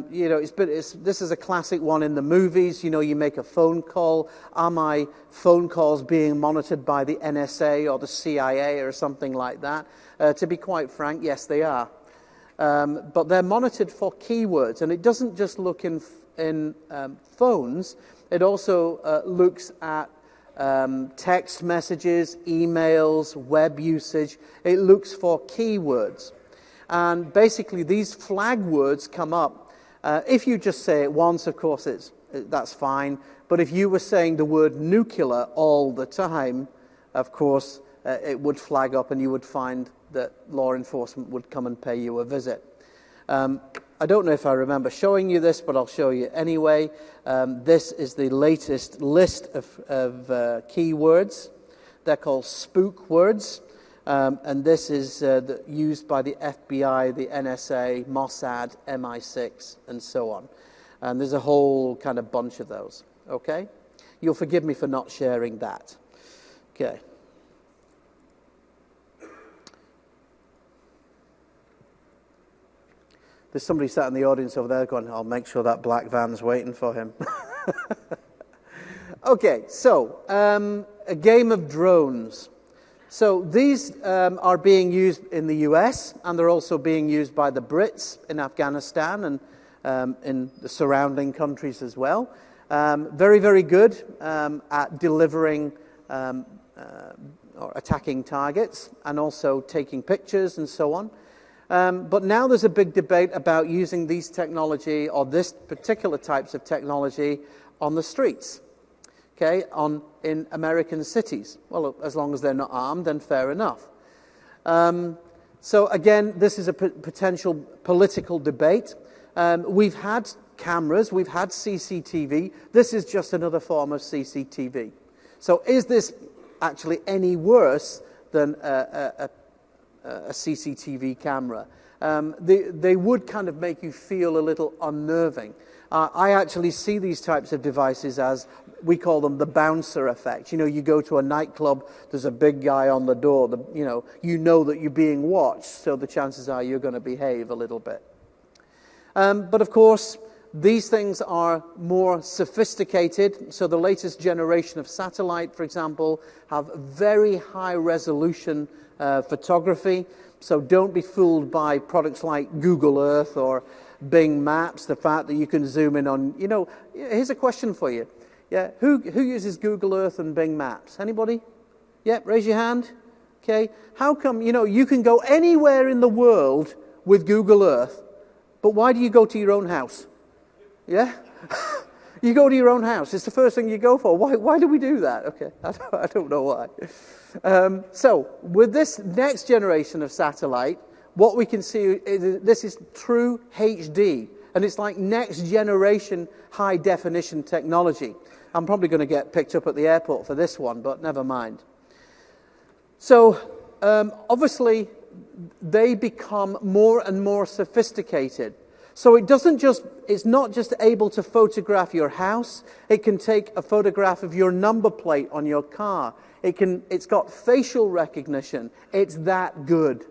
This is a classic one in the movies. You make a phone call. Are my phone calls being monitored by the NSA or the CIA or something like that? To be quite frank, yes, they are. But they're monitored for keywords, and it doesn't just look in phones. It also looks at text messages, emails, web usage. It looks for keywords. And basically, these flag words come up. If you just say it once, of course, that's fine. But if you were saying the word nuclear all the time, of course, it would flag up and you would find that law enforcement would come and pay you a visit. I don't know if I remember showing you this, but I'll show you anyway. This is the latest list of keywords. They're called spook words. And this is used by the FBI, the NSA, Mossad, MI6, and so on. And there's a whole kind of bunch of those, okay? You'll forgive me for not sharing that. Okay. There's somebody sat in the audience over there going, I'll make sure that black van's waiting for him. Okay, so a game of drones. So these are being used in the US, and they're also being used by the Brits in Afghanistan and in the surrounding countries as well. Very, very good at delivering or attacking targets and also taking pictures and so on. But now there's a big debate about using these technology or this particular types of technology on the streets. Okay, in American cities. Well, as long as they're not armed, then fair enough. So again, this is a potential political debate. We've had cameras, we've had CCTV. This is just another form of CCTV. So is this actually any worse than a CCTV camera? They would kind of make you feel a little unnerving. I actually see these types of devices as, we call them the bouncer effect. You go to a nightclub, there's a big guy on the door, you know that you're being watched, so the chances are you're going to behave a little bit. But of course, these things are more sophisticated. So the latest generation of satellite, for example, have very high resolution photography. So don't be fooled by products like Google Earth or Bing Maps, the fact that you can zoom in on, here's a question for you. Yeah, who uses Google Earth and Bing Maps? Anybody? Yeah, raise your hand. Okay. How come, you can go anywhere in the world with Google Earth, but why do you go to your own house? Yeah? You go to your own house. It's the first thing you go for. Why do we do that? Okay, I don't know why. So, with this next generation of satellite, what we can see is this is true HD, and it's like next generation high definition technology. I'm probably going to get picked up at the airport for this one, but never mind. So, obviously, they become more and more sophisticated. So it's not just able to photograph your house. It can take a photograph of your number plate on your car. It's got facial recognition. It's that good.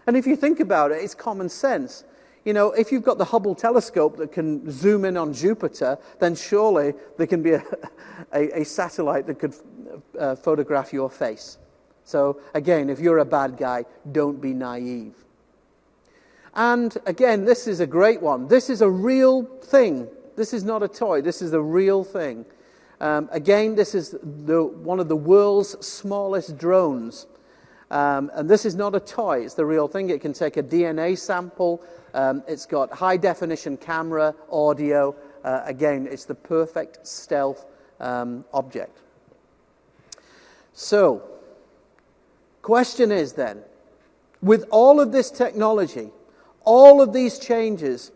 And if you think about it, it's common sense. If you've got the Hubble telescope that can zoom in on Jupiter, then surely there can be a satellite that could photograph your face. So again, if you're a bad guy, don't be naive. And again, this is a great one. This is a real thing. This is not a toy. This is a real thing. Again, this is one of the world's smallest drones. And this is not a toy. It's the real thing. It can take a DNA sample. It's got high-definition camera, audio. Again, it's the perfect stealth object. So, question is then, with all of this technology, all of these changes,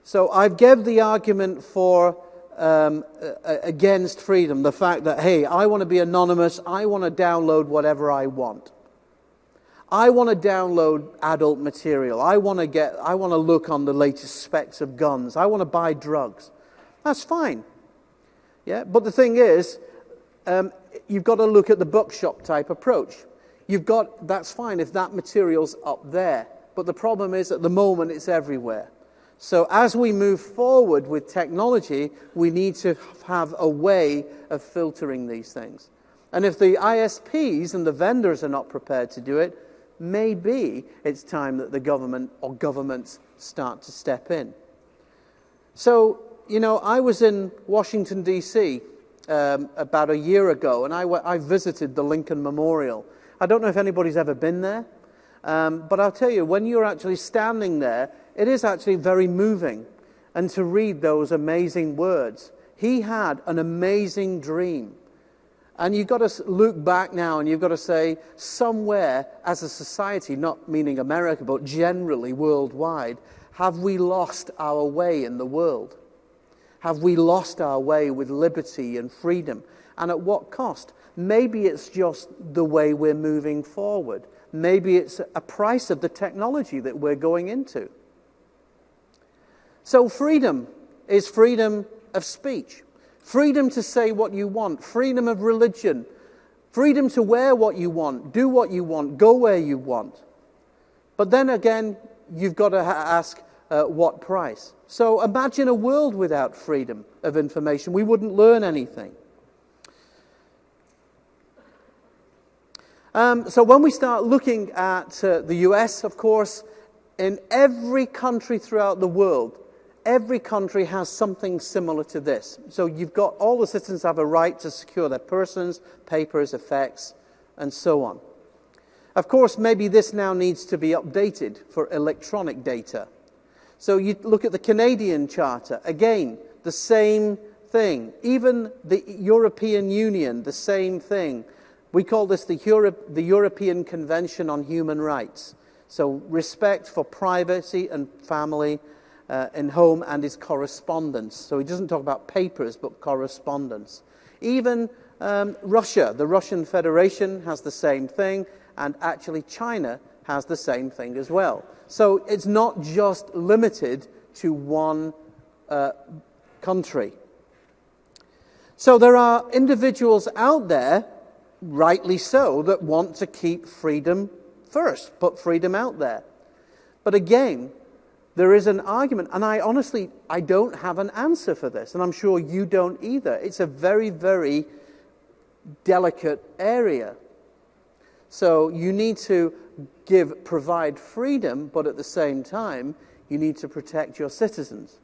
so I've given the argument for against freedom, the fact that, hey, I want to be anonymous, I want to download whatever I want. I want to download adult material. I want to look on the latest specs of guns. I want to buy drugs. That's fine. Yeah, but the thing is, you've got to look at the bookshop type approach. That's fine if that material's up there, but the problem is at the moment it's everywhere. So as we move forward with technology, we need to have a way of filtering these things. And if the ISPs and the vendors are not prepared to do it, maybe it's time that the government or governments start to step in. So, I was in Washington, D.C. About a year ago, and I visited the Lincoln Memorial. I don't know if anybody's ever been there, but I'll tell you, when you're actually standing there, it is actually very moving. And to read those amazing words. He had an amazing dream. And you've got to look back now and you've got to say, somewhere as a society, not meaning America, but generally worldwide, have we lost our way in the world? Have we lost our way with liberty and freedom? And at what cost? Maybe it's just the way we're moving forward. Maybe it's a price of the technology that we're going into. So freedom is freedom of speech. Freedom to say what you want. Freedom of religion. Freedom to wear what you want. Do what you want. Go where you want. But then again, you've got to ask what price. So imagine a world without freedom of information. We wouldn't learn anything. So when we start looking at the US, of course, in every country throughout the world, every country has something similar to this. So you've got all the citizens have a right to secure their persons, papers, effects, and so on. Of course, maybe this now needs to be updated for electronic data. So you look at the Canadian Charter. Again, the same thing. Even the European Union, the same thing. We call this the European Convention on Human Rights. So respect for privacy and family in home and his correspondence. So he doesn't talk about papers, but correspondence. Even Russia, the Russian Federation, has the same thing, and actually China has the same thing as well. So it's not just limited to one country. So there are individuals out there, rightly so, that want to keep freedom first, put freedom out there. But again, there is an argument, and I don't have an answer for this, and I'm sure you don't either. It's a very, very delicate area. So you need to provide freedom, but at the same time, you need to protect your citizens.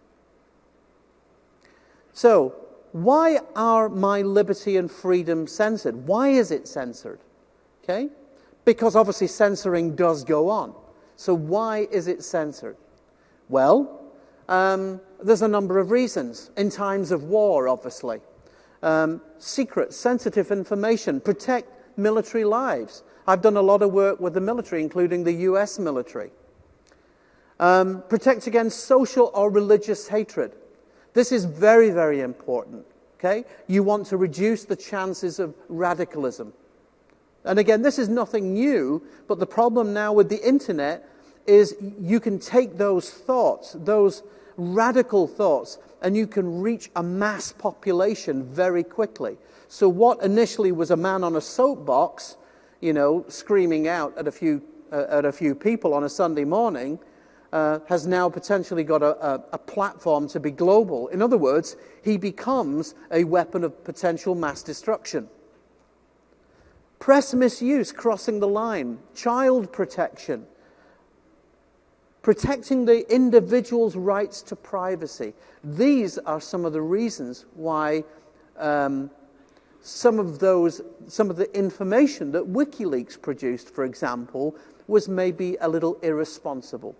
So, why are my liberty and freedom censored? Why is it censored? Okay? Because obviously censoring does go on. So why is it censored? Well, there's a number of reasons. In times of war, obviously. Secret, sensitive information, protect military lives. I've done a lot of work with the military, including the US military. Protect against social or religious hatred. This is very, very important. Okay? You want to reduce the chances of radicalism. And again, this is nothing new, but the problem now with the internet is you can take those thoughts, those radical thoughts, and you can reach a mass population very quickly. So what initially was a man on a soapbox, screaming out at a few people on a Sunday morning, has now potentially got a platform to be global. In other words, he becomes a weapon of potential mass destruction. Press misuse, crossing the line, child protection, protecting the individual's rights to privacy. These are some of the reasons why some of the information that WikiLeaks produced, for example, was maybe a little irresponsible.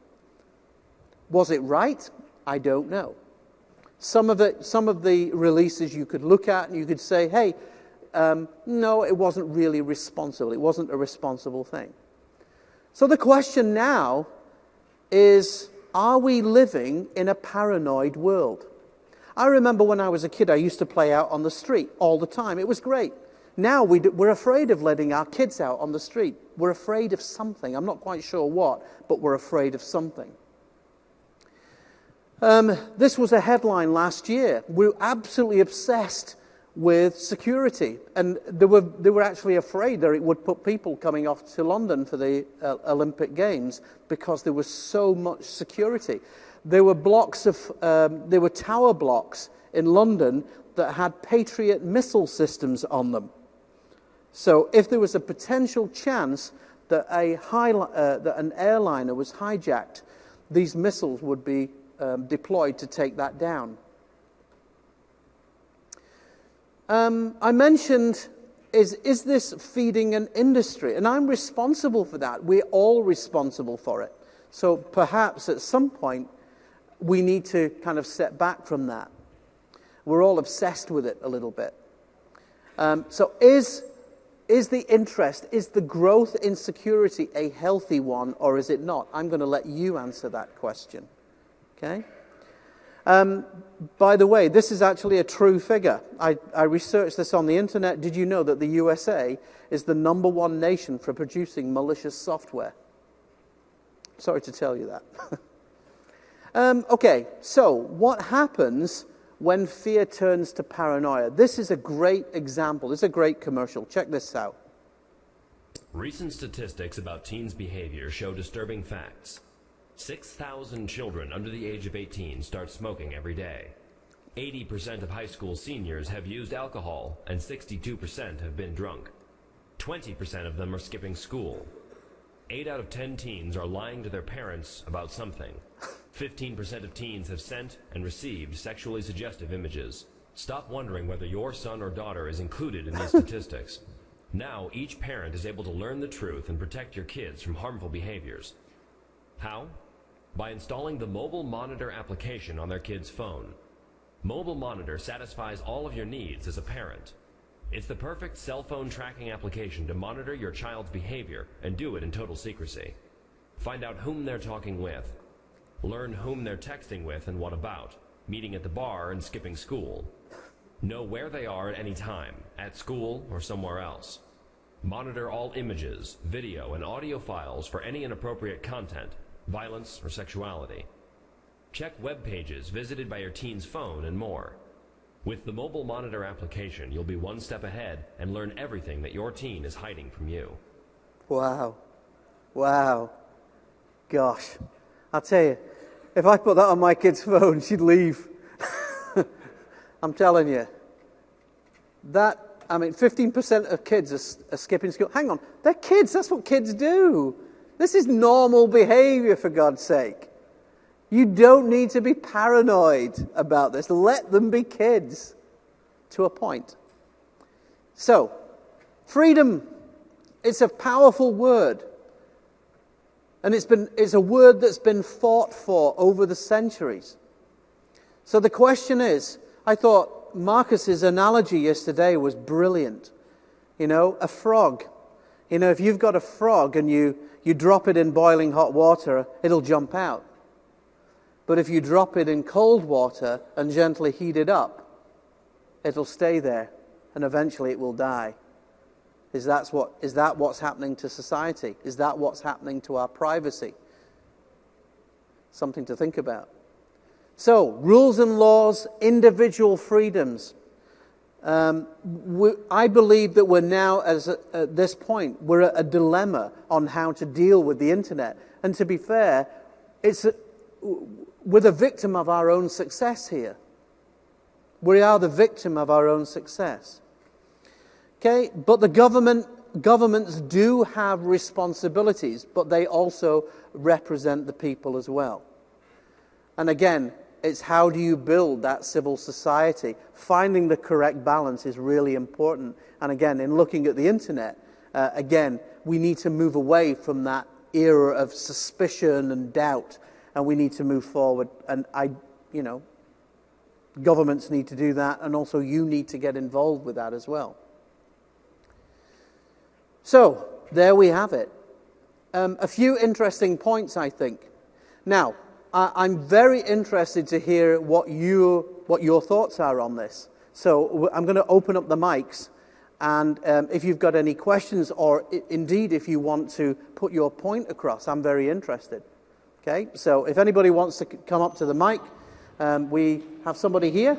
Was it right? I don't know. Some of the releases you could look at and you could say, hey, no, it wasn't really responsible. It wasn't a responsible thing. So the question now is, are we living in a paranoid world? I remember when I was a kid, I used to play out on the street all the time. It was great. Now we're afraid of letting our kids out on the street. We're afraid of something. I'm not quite sure what, but we're afraid of something. This was a headline last year. We're absolutely obsessed with security. And they were actually afraid that it would put people coming off to London for the Olympic Games because there was so much security. There were tower blocks in London that had Patriot missile systems on them. So if there was a potential chance that that an airliner was hijacked, these missiles would be deployed to take that down. I mentioned, is this feeding an industry? And I'm responsible for that. We're all responsible for it. So perhaps at some point we need to kind of step back from that. We're all obsessed with it a little bit. So is the interest, is the growth in security a healthy one, or is it not? I'm going to let you answer that question. Okay? By the way, this is actually a true figure. I researched this on the internet. Did you know that the USA is the #1 nation for producing malicious software? Sorry to tell you that. Okay, so what happens when fear turns to paranoia? This is a great example. This is a great commercial. Check this out. Recent statistics about teens' behavior show disturbing facts. 6,000 children under the age of 18 start smoking every day. 80% of high school seniors have used alcohol, and 62% have been drunk. 20% of them are skipping school. 8 out of 10 teens are lying to their parents about something. 15% of teens have sent and received sexually suggestive images. Stop wondering whether your son or daughter is included in these statistics. Now each parent is able to learn the truth and protect your kids from harmful behaviors. How? By installing the Mobile Monitor application on their kid's phone. Mobile Monitor satisfies all of your needs as a parent. It's the perfect cell phone tracking application to monitor your child's behavior and do it in total secrecy. Find out whom they're talking with. Learn whom they're texting with and what about, meeting at the bar and skipping school. Know where they are at any time, at school or somewhere else. Monitor all images, video, and audio files for any inappropriate content, violence, or sexuality. Check web pages visited by your teen's phone and more. With the Mobile Monitor application, you'll be one step ahead and learn everything that your teen is hiding from you. Wow. Wow. Gosh. I'll tell you, if I put that on my kid's phone, she'd leave. I'm telling you. 15% of kids are skipping school. Hang on, they're kids. That's what kids do. This is normal behavior, for God's sake. You don't need to be paranoid about this. Let them be kids to a point. So, freedom, it's a powerful word. And it's a word that's been fought for over the centuries. So the question is, I thought Marcus's analogy yesterday was brilliant. You know, a frog. You know, if you've got a frog and you drop it in boiling hot water, it'll jump out. But if you drop it in cold water and gently heat it up, it'll stay there and eventually it will die. Is that what's happening to society? Is that what's happening to our privacy? Something to think about. So, rules and laws, individual freedoms. I believe that we're now, at this point, we're at a dilemma on how to deal with the internet. And to be fair, we're the victim of our own success here. We are the victim of our own success. Okay, but the governments do have responsibilities, but they also represent the people as well. And again, it's how do you build that civil society? Finding the correct balance is really important. And again, in looking at the internet, we need to move away from that era of suspicion and doubt, and we need to move forward. And governments need to do that, and also you need to get involved with that as well. So, there we have it. A few interesting points, I think. Now, I'm very interested to hear what your thoughts are on this. So, I'm going to open up the mics, and if you've got any questions, or indeed if you want to put your point across, I'm very interested. Okay, so if anybody wants to come up to the mic, we have somebody here.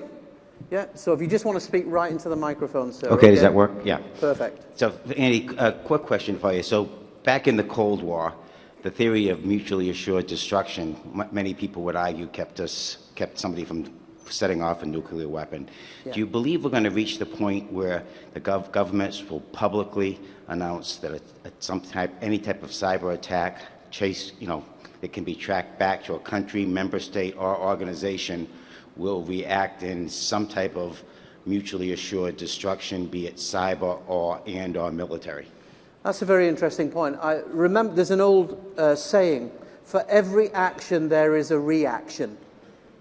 Yeah, so if you just want to speak right into the microphone, sir. Okay, does that work? Yeah. Perfect. So, Andy, a quick question for you. So, back in the Cold War, the theory of mutually assured destruction, many people would argue, kept somebody from setting off a nuclear weapon. Yeah. Do you believe we're going to reach the point where the governments will publicly announce that any type of cyber attack, it can be tracked back to a country, member state, or organization, will react in some type of mutually assured destruction, be it cyber or military? That's a very interesting point. I remember there's an old saying, for every action there is a reaction.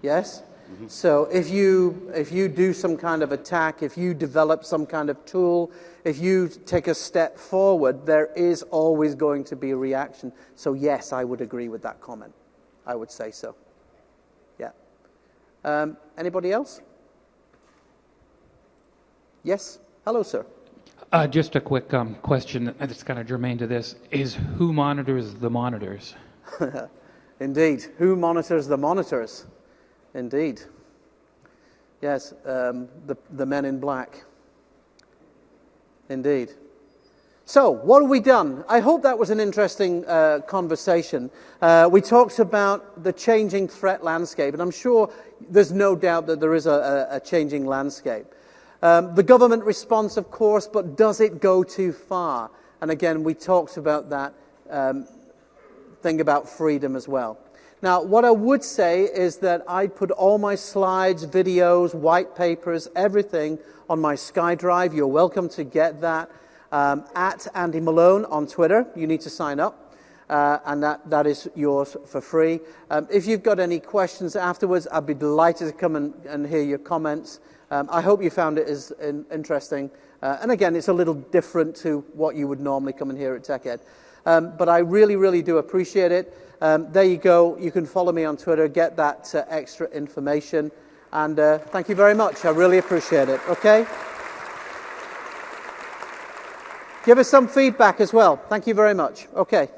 Yes? Mm-hmm. So if you do some kind of attack, if you develop some kind of tool, if you take a step forward, there is always going to be a reaction. So yes, I would agree with that comment. I would say so. Yeah. Anybody else? Yes? Hello, sir. Just a quick question that's kind of germane to this, is who monitors the monitors? Indeed. Who monitors the monitors? Indeed. Yes, the men in black. Indeed. So, what have we done? I hope that was an interesting conversation. We talked about the changing threat landscape, and I'm sure there's no doubt that there is a changing landscape. The government response, of course, but does it go too far? And again, we talked about that thing about freedom as well. Now, what I would say is that I put all my slides, videos, white papers, everything on my SkyDrive. You're welcome to get that at Andy Malone on Twitter. You need to sign up, and that is yours for free. If you've got any questions afterwards, I'd be delighted to come and hear your comments. I hope you found it as interesting. And again, it's a little different to what you would normally come and hear at TechEd. But I really, really do appreciate it. There you go. You can follow me on Twitter, get that extra information. And thank you very much. I really appreciate it. Okay? Give us some feedback as well. Thank you very much. Okay.